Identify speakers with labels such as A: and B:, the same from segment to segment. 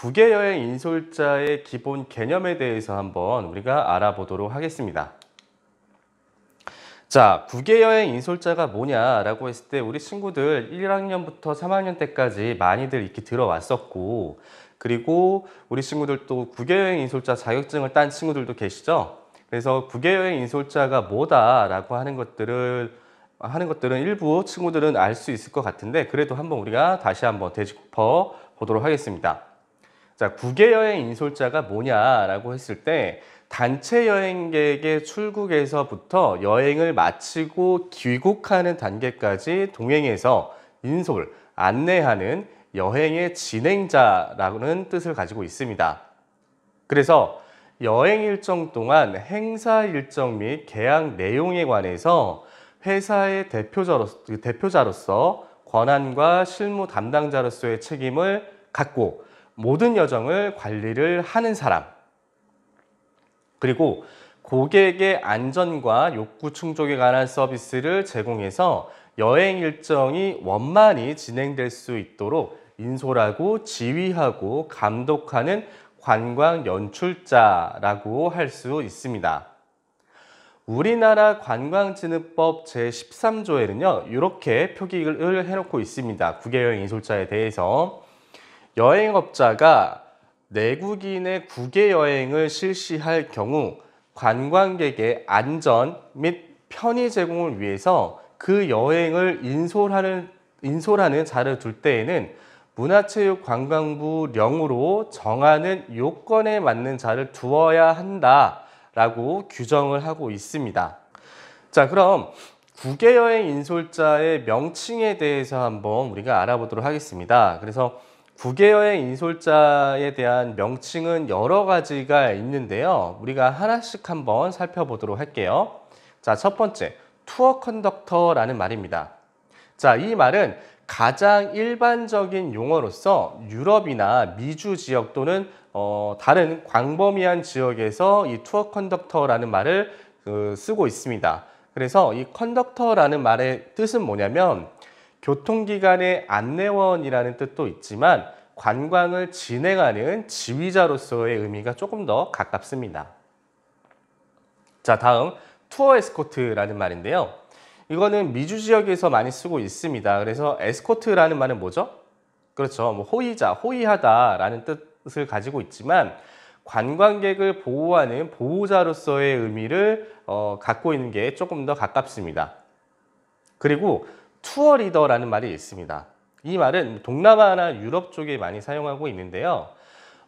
A: 국외여행 인솔자의 기본 개념에 대해서 한번 우리가 알아보도록 하겠습니다. 자, 국외여행 인솔자가 뭐냐라고 했을 때 우리 친구들 1학년부터 3학년 때까지 많이들 이렇게 들어왔었고, 그리고 우리 친구들도 국외여행 인솔자 자격증을 딴 친구들도 계시죠? 그래서 국외여행 인솔자가 뭐다라고 하는 것들은 일부 친구들은 알 수 있을 것 같은데, 그래도 한번 우리가 다시 한번 되짚어 보도록 하겠습니다. 자, 국외여행 인솔자가 뭐냐라고 했을 때 단체 여행객의 출국에서부터 여행을 마치고 귀국하는 단계까지 동행해서 인솔, 안내하는 여행의 진행자라는 뜻을 가지고 있습니다. 그래서 여행 일정 동안 행사 일정 및 계약 내용에 관해서 회사의 대표자로서 권한과 실무 담당자로서의 책임을 갖고 모든 여정을 관리를 하는 사람, 그리고 고객의 안전과 욕구 충족에 관한 서비스를 제공해서 여행 일정이 원만히 진행될 수 있도록 인솔하고 지휘하고 감독하는 관광 연출자라고 할 수 있습니다. 우리나라 관광진흥법 제13조에는요, 이렇게 표기를 해놓고 있습니다. 국외여행 인솔자에 대해서. 여행업자가 내국인의 국외여행을 실시할 경우 관광객의 안전 및 편의 제공을 위해서 그 여행을 인솔하는 자를 둘 때에는 문화체육관광부령으로 정하는 요건에 맞는 자를 두어야 한다라고 규정을 하고 있습니다. 자, 그럼 국외여행 인솔자의 명칭에 대해서 한번 우리가 알아보도록 하겠습니다. 그래서 국외여행 인솔자에 대한 명칭은 여러 가지가 있는데요. 우리가 하나씩 한번 살펴보도록 할게요. 자, 첫 번째, 투어 컨덕터라는 말입니다. 자, 이 말은 가장 일반적인 용어로서 유럽이나 미주 지역 또는 다른 광범위한 지역에서 이 투어 컨덕터라는 말을 쓰고 있습니다. 그래서 이 컨덕터라는 말의 뜻은 뭐냐면 교통기관의 안내원이라는 뜻도 있지만 관광을 진행하는 지휘자로서의 의미가 조금 더 가깝습니다. 자, 다음 투어 에스코트라는 말인데요. 이거는 미주 지역에서 많이 쓰고 있습니다. 그래서 에스코트라는 말은 뭐죠? 그렇죠. 뭐 호의자, 호의하다라는 뜻을 가지고 있지만 관광객을 보호하는 보호자로서의 의미를 갖고 있는 게 조금 더 가깝습니다. 그리고 투어 리더라는 말이 있습니다. 이 말은 동남아나 유럽 쪽에 많이 사용하고 있는데요.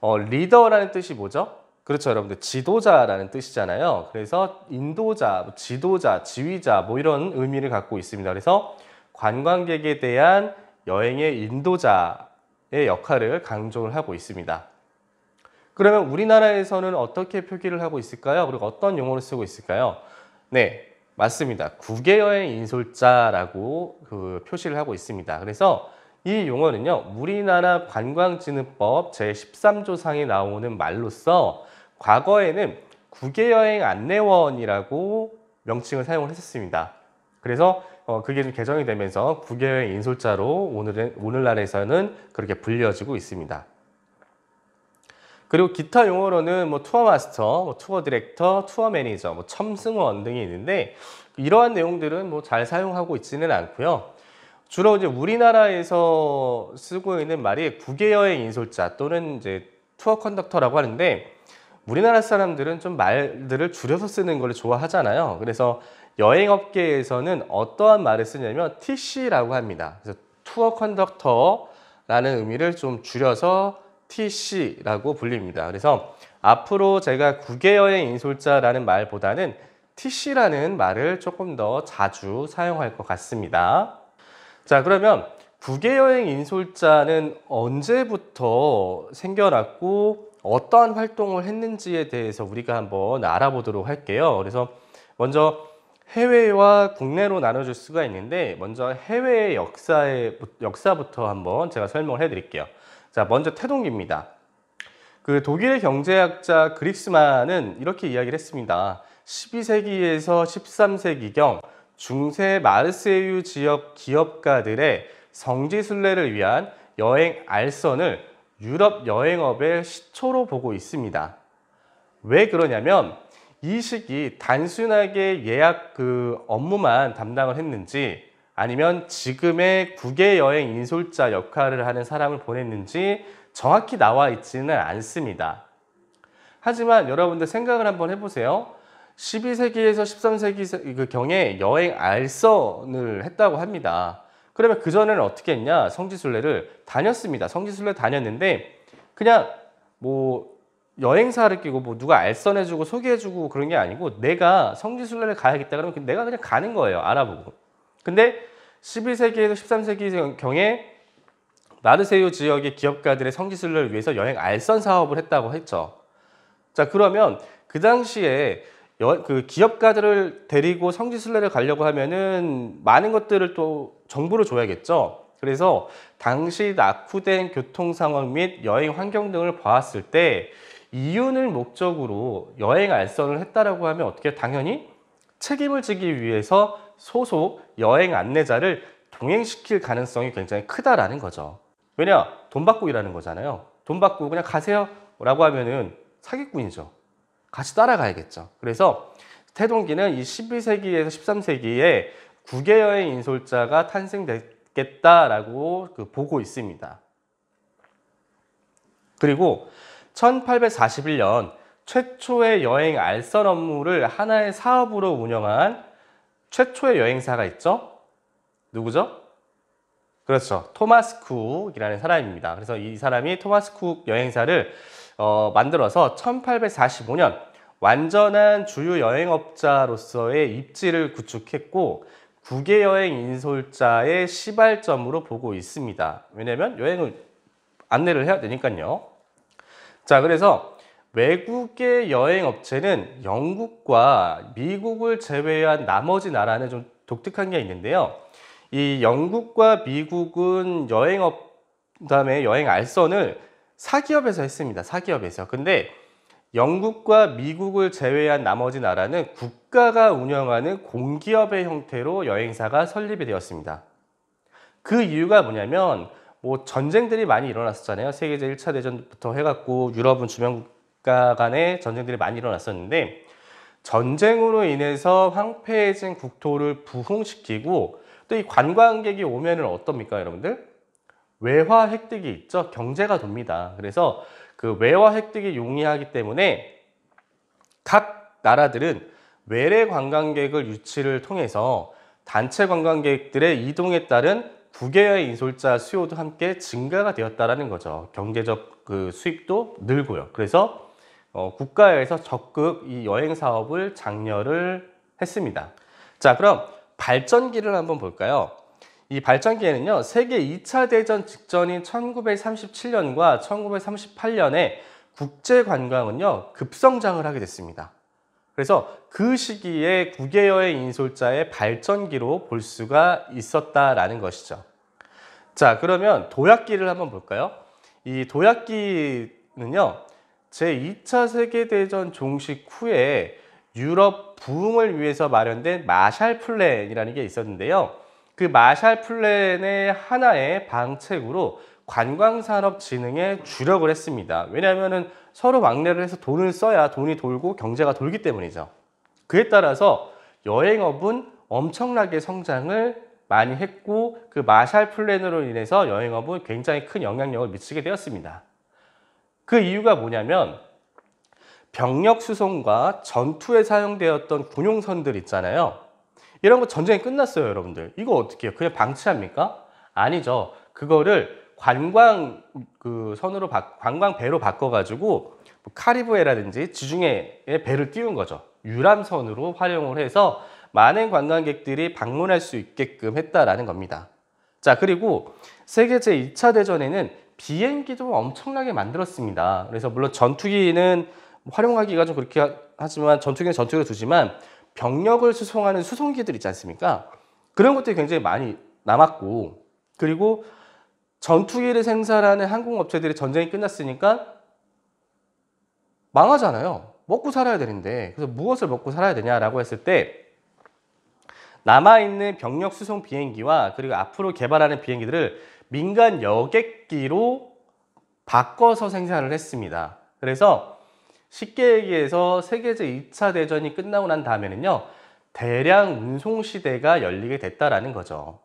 A: 리더라는 뜻이 뭐죠? 그렇죠, 여러분들. 지도자라는 뜻이잖아요. 그래서 인도자, 지도자, 지휘자 뭐 이런 의미를 갖고 있습니다. 그래서 관광객에 대한 여행의 인도자의 역할을 강조를 하고 있습니다. 그러면 우리나라에서는 어떻게 표기를 하고 있을까요? 그리고 어떤 용어를 쓰고 있을까요? 네, 맞습니다. 국외여행 인솔자라고 표시를 하고 있습니다. 그래서 이 용어는요, 우리나라 관광진흥법 제13조상에 나오는 말로서 과거에는 국외여행 안내원이라고 명칭을 사용을 했었습니다. 그래서 그게 좀 개정이 되면서 국외여행 인솔자로 오늘날에서는 그렇게 불려지고 있습니다. 그리고 기타 용어로는 뭐 투어 마스터, 뭐 투어 디렉터, 투어 매니저, 뭐 첨승원 등이 있는데 이러한 내용들은 뭐 잘 사용하고 있지는 않고요. 주로 이제 우리나라에서 쓰고 있는 말이 국외여행 인솔자 또는 이제 투어 컨덕터라고 하는데 우리나라 사람들은 좀 말들을 줄여서 쓰는 걸 좋아하잖아요. 그래서 여행업계에서는 어떠한 말을 쓰냐면 TC라고 합니다. 그래서 투어 컨덕터라는 의미를 좀 줄여서 TC라고 불립니다. 그래서 앞으로 제가 국외여행 인솔자라는 말보다는 TC라는 말을 조금 더 자주 사용할 것 같습니다. 자, 그러면 국외여행 인솔자는 언제부터 생겨났고 어떠한 활동을 했는지에 대해서 우리가 한번 알아보도록 할게요. 그래서 먼저 해외와 국내로 나눠줄 수가 있는데 먼저 해외의 역사부터 한번 제가 설명을 해드릴게요. 자, 먼저 태동기입니다. 그 독일의 경제학자 그릭스만은 이렇게 이야기를 했습니다. 12세기에서 13세기경 중세 마르세유 지역 기업가들의 성지순례를 위한 여행 알선을 유럽 여행업의 시초로 보고 있습니다. 왜 그러냐면 이 시기 단순하게 예약 업무만 담당을 했는지 아니면 지금의 국외 여행 인솔자 역할을 하는 사람을 보냈는지 정확히 나와 있지는 않습니다. 하지만 여러분들 생각을 한번 해보세요. 12세기에서 13세기 경에 여행 알선을 했다고 합니다. 그러면 그전에는 어떻게 했냐? 성지순례를 다녔습니다. 성지순례 다녔는데 그냥 뭐 여행사를 끼고 뭐 누가 알선해주고 소개해주고 그런 게 아니고 내가 성지순례를 가야겠다 그러면 내가 그냥 가는 거예요. 알아보고. 근데 12세기에서 13세기 경에 마르세유 지역의 기업가들의 성지순례를 위해서 여행 알선 사업을 했다고 했죠. 자, 그러면 그 당시에 그 기업가들을 데리고 성지순례를 가려고 하면은 많은 것들을 또 정보를 줘야겠죠. 그래서 당시 낙후된 교통 상황 및 여행 환경 등을 보았을 때 이윤을 목적으로 여행 알선을 했다라고 하면 어떻게 당연히 책임을 지기 위해서 소속 여행 안내자를 동행시킬 가능성이 굉장히 크다라는 거죠. 왜냐? 돈 받고 일하는 거잖아요. 돈 받고 그냥 가세요 라고 하면은 사기꾼이죠. 같이 따라가야겠죠. 그래서 태동기는 이 12세기에서 13세기에 국외여행 인솔자가 탄생됐겠다라고 보고 있습니다. 그리고 1841년 최초의 여행 알선 업무를 하나의 사업으로 운영한 최초의 여행사가 있죠? 누구죠? 그렇죠. 토마스 쿡이라는 사람입니다. 그래서 이 사람이 토마스 쿡 여행사를 만들어서 1845년 완전한 주요 여행업자로서의 입지를 구축했고 국외여행 인솔자의 시발점으로 보고 있습니다. 왜냐하면 여행을 안내를 해야 되니까요. 자, 그래서 외국의 여행업체는 영국과 미국을 제외한 나머지 나라는 좀 독특한 게 있는데요. 이 영국과 미국은 그다음에 여행 알선을 사기업에서 했습니다. 사기업에서. 근데 영국과 미국을 제외한 나머지 나라는 국가가 운영하는 공기업의 형태로 여행사가 설립이 되었습니다. 그 이유가 뭐냐면 뭐 전쟁들이 많이 일어났었잖아요. 세계제 1차 대전부터 해갖고 유럽은 주변국가 간의 전쟁들이 많이 일어났었는데 전쟁으로 인해서 황폐해진 국토를 부흥시키고 또 이 관광객이 오면은 어떻습니까, 여러분들? 외화 획득이 있죠. 경제가 돕니다. 그래서 그 외화 획득이 용이하기 때문에 각 나라들은 외래 관광객을 유치를 통해서 단체 관광객들의 이동에 따른 국외여행 인솔자 수요도 함께 증가가 되었다라는 거죠. 경제적 수입도 늘고요. 그래서 국가에서 적극 이 여행 사업을 장려를 했습니다. 자, 그럼 발전기를 한번 볼까요? 이 발전기에는요, 세계 2차 대전 직전인 1937년과 1938년에 국제관광은요, 급성장을 하게 됐습니다. 그래서 그 시기에 국외여행 인솔자의 발전기로 볼 수가 있었다라는 것이죠. 자, 그러면 도약기를 한번 볼까요? 이 도약기는요, 제2차 세계대전 종식 후에 유럽 부흥을 위해서 마련된 마샬 플랜이라는 게 있었는데요. 그 마샬 플랜의 하나의 방책으로 관광산업 진흥에 주력을 했습니다. 왜냐하면 서로 왕래를 해서 돈을 써야 돈이 돌고 경제가 돌기 때문이죠. 그에 따라서 여행업은 엄청나게 성장을 많이 했고 그 마샬 플랜으로 인해서 여행업은 굉장히 큰 영향력을 미치게 되었습니다. 그 이유가 뭐냐면 병력 수송과 전투에 사용되었던 군용선들 있잖아요. 이런 거 전쟁이 끝났어요, 여러분들. 이거 어떻게 해요? 그냥 방치합니까? 아니죠. 그거를 관광 배로 바꿔가지고 카리브해라든지 지중해에 배를 띄운 거죠. 유람선으로 활용을 해서 많은 관광객들이 방문할 수 있게끔 했다라는 겁니다. 자, 그리고 세계 제2차 대전에는 비행기도 엄청나게 만들었습니다. 그래서 물론 전투기는 활용하기가 좀 그렇게 하지만 전투기는 전투기로 두지만 병력을 수송하는 수송기들 있지 않습니까? 그런 것들이 굉장히 많이 남았고 그리고 전투기를 생산하는 항공업체들이 전쟁이 끝났으니까 망하잖아요. 먹고 살아야 되는데 그래서 무엇을 먹고 살아야 되냐라고 했을 때 남아있는 병력 수송 비행기와 그리고 앞으로 개발하는 비행기들을 민간 여객기로 바꿔서 생산을 했습니다. 그래서 쉽게 얘기해서 세계제 2차 대전이 끝나고 난 다음에는요, 대량 운송 시대가 열리게 됐다라는 거죠.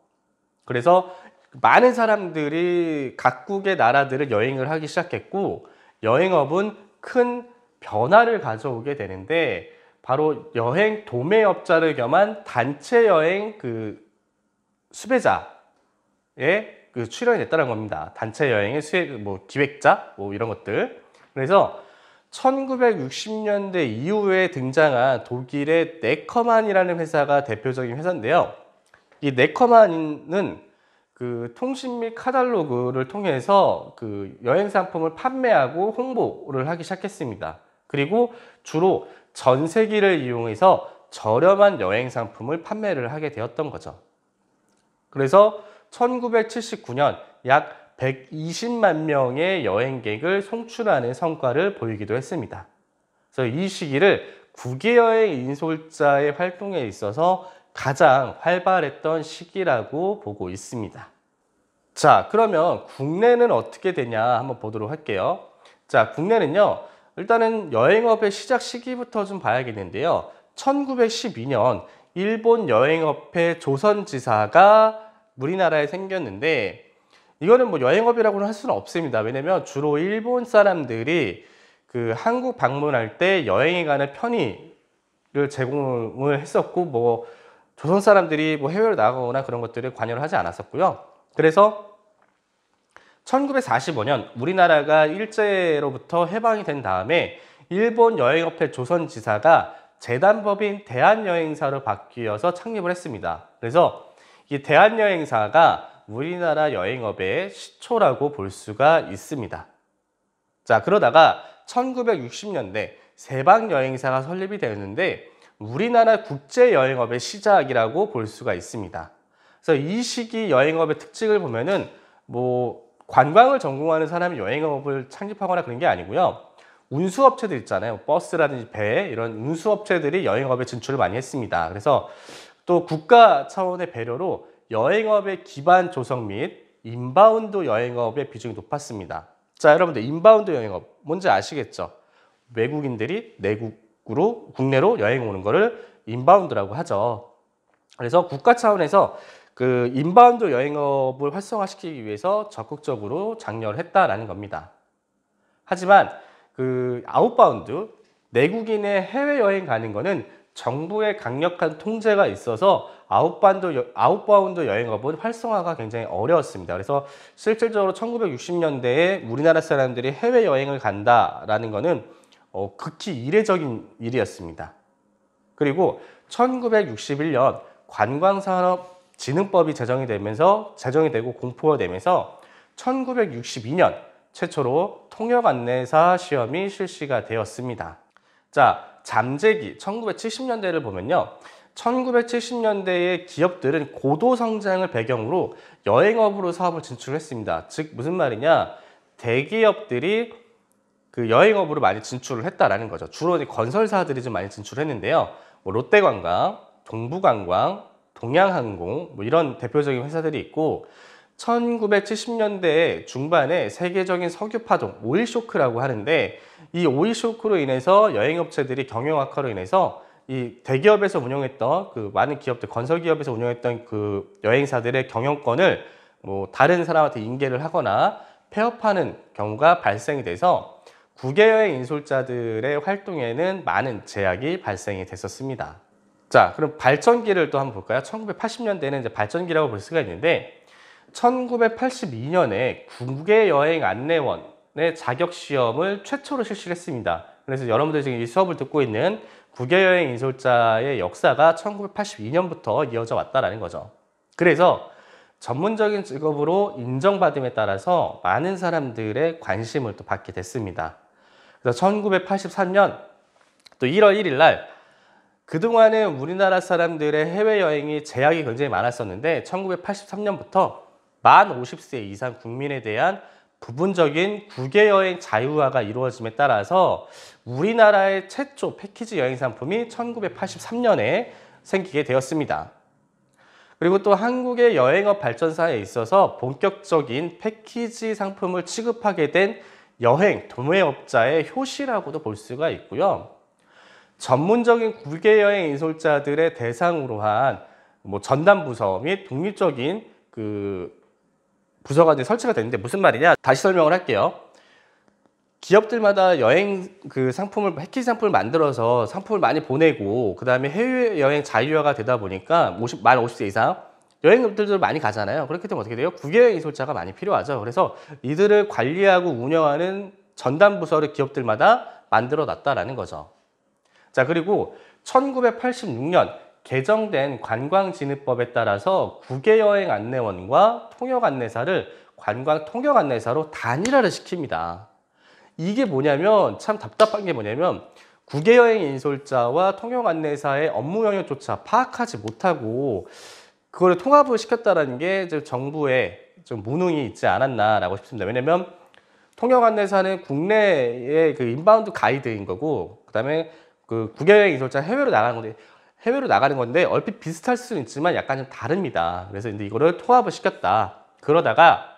A: 그래서 많은 사람들이 각국의 나라들을 여행을 하기 시작했고, 여행업은 큰 변화를 가져오게 되는데, 바로 여행 도매업자를 겸한 단체 여행 수배자의 출연이 됐다는 겁니다. 단체 여행의 기획자 이런 것들. 그래서 1960년대 이후에 등장한 독일의 네커만이라는 회사가 대표적인 회사인데요. 이 네커만은 통신 및 카탈로그를 통해서 여행 상품을 판매하고 홍보를 하기 시작했습니다. 그리고 주로 전세기를 이용해서 저렴한 여행 상품을 판매를 하게 되었던 거죠. 그래서 1979년 약 120만 명의 여행객을 송출하는 성과를 보이기도 했습니다. 그래서 이 시기를 국외여행 인솔자의 활동에 있어서 가장 활발했던 시기라고 보고 있습니다. 자, 그러면 국내는 어떻게 되냐 한번 보도록 할게요. 자, 국내는요, 일단은 여행업의 시작 시기부터 좀 봐야겠는데요. 1912년 일본 여행업회 조선지사가 우리나라에 생겼는데, 이거는 여행업이라고는 할 수는 없습니다. 왜냐면 주로 일본 사람들이 한국 방문할 때 여행에 관한 편의를 제공을 했었고, 조선 사람들이 해외로 나가거나 그런 것들을 관여를 하지 않았었고요. 그래서 1945년 우리나라가 일제로부터 해방이 된 다음에 일본 여행업회 조선지사가 재단법인 대한여행사로 바뀌어서 창립을 했습니다. 그래서 이 대한여행사가 우리나라 여행업의 시초라고 볼 수가 있습니다. 자, 그러다가 1960년대 세방여행사가 설립이 되었는데, 우리나라 국제여행업의 시작이라고 볼 수가 있습니다. 그래서 이 시기 여행업의 특징을 보면은 관광을 전공하는 사람이 여행업을 창립하거나 그런 게 아니고요. 운수업체들 있잖아요. 버스라든지 배, 이런 운수업체들이 여행업에 진출을 많이 했습니다. 그래서 또 국가 차원의 배려로 여행업의 기반 조성 및 인바운드 여행업의 비중이 높았습니다. 자, 여러분들 인바운드 여행업 뭔지 아시겠죠? 외국인들이 국내로 여행 오는 거를 인바운드라고 하죠. 그래서 국가 차원에서 인바운드 여행업을 활성화시키기 위해서 적극적으로 장려를 했다라는 겁니다. 하지만 아웃바운드, 내국인의 해외여행 가는 거는 정부의 강력한 통제가 있어서 아웃바운드 여행업은 활성화가 굉장히 어려웠습니다. 그래서 실질적으로 1960년대에 우리나라 사람들이 해외여행을 간다라는 거는 극히 이례적인 일이었습니다. 그리고 1961년 관광산업진흥법이 제정이 되고 공포가 되면서 1962년 최초로 통역안내사 시험이 실시가 되었습니다. 자, 잠재기 1970년대를 보면요, 1970년대의 기업들은 고도 성장을 배경으로 여행업으로 사업을 진출했습니다. 즉 무슨 말이냐, 대기업들이 여행업으로 많이 진출을 했다라는 거죠. 주로 건설사들이 좀 많이 진출했는데요. 롯데관광, 동부관광, 동양항공 이런 대표적인 회사들이 있고, 1970년대 중반에 세계적인 석유파동, 오일쇼크라고 하는데, 이 오일쇼크로 인해서 여행업체들이 경영 악화로 인해서 이 대기업에서 운영했던 많은 기업들, 건설기업에서 운영했던 여행사들의 경영권을 다른 사람한테 인계를 하거나 폐업하는 경우가 발생이 돼서 국외여행 인솔자들의 활동에는 많은 제약이 발생이 됐었습니다. 자, 그럼 발전기를 또 한번 볼까요? 1980년대에는 이제 발전기라고 볼 수가 있는데, 1982년에 국외여행안내원의 자격시험을 최초로 실시했습니다. 그래서 여러분들이 지금 이 수업을 듣고 있는 국외여행 인솔자의 역사가 1982년부터 이어져 왔다는 거죠. 그래서 전문적인 직업으로 인정받음에 따라서 많은 사람들의 관심을 또 받게 됐습니다. 그래서 1983년 또 1월 1일 날, 그동안은 우리나라 사람들의 해외여행이 제약이 굉장히 많았었는데 1983년부터 만 50세 이상 국민에 대한 부분적인 국외여행 자유화가 이루어짐에 따라서 우리나라의 최초 패키지 여행 상품이 1983년에 생기게 되었습니다. 그리고 또 한국의 여행업 발전사에 있어서 본격적인 패키지 상품을 취급하게 된 여행 도매업자의 효시라고도 볼 수가 있고요. 전문적인 국외여행 인솔자들의 대상으로 한 전담 부서 및 독립적인 부서가 이제 설치가 됐는데 무슨 말이냐? 다시 설명을 할게요. 기업들마다 여행 상품을 패키지 상품을 만들어서 상품을 많이 보내고 그 다음에 해외여행 자유화가 되다 보니까 만 50세 이상 여행업들도 많이 가잖아요. 그렇기 때문에 어떻게 돼요? 국외여행 인솔자가 많이 필요하죠. 그래서 이들을 관리하고 운영하는 전담 부서를 기업들마다 만들어 놨다라는 거죠. 자, 그리고 1986년 개정된 관광진흥법에 따라서 국외여행 안내원과 통역안내사를 관광통역안내사로 단일화를 시킵니다. 이게 뭐냐면 참 답답한 게 뭐냐면 국외여행 인솔자와 통역안내사의 업무 영역조차 파악하지 못하고 그거를 통합을 시켰다는 게 정부의 좀 무능이 있지 않았나라고 싶습니다. 왜냐면 통역안내사는 국내의 인바운드 가이드인 거고 그다음에 국외여행 인솔자 해외로 나가는 건데 얼핏 비슷할 수는 있지만 약간 좀 다릅니다. 그래서 이제 이거를 통합을 시켰다. 그러다가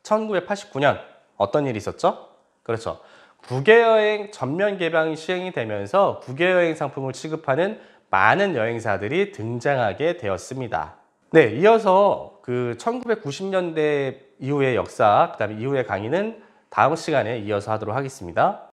A: 1989년 어떤 일이 있었죠? 그렇죠. 국외여행 전면 개방이 시행이 되면서 국외여행 상품을 취급하는 많은 여행사들이 등장하게 되었습니다. 네, 이어서 1990년대 이후의 역사, 그 다음에 이후의 강의는 다음 시간에 이어서 하도록 하겠습니다.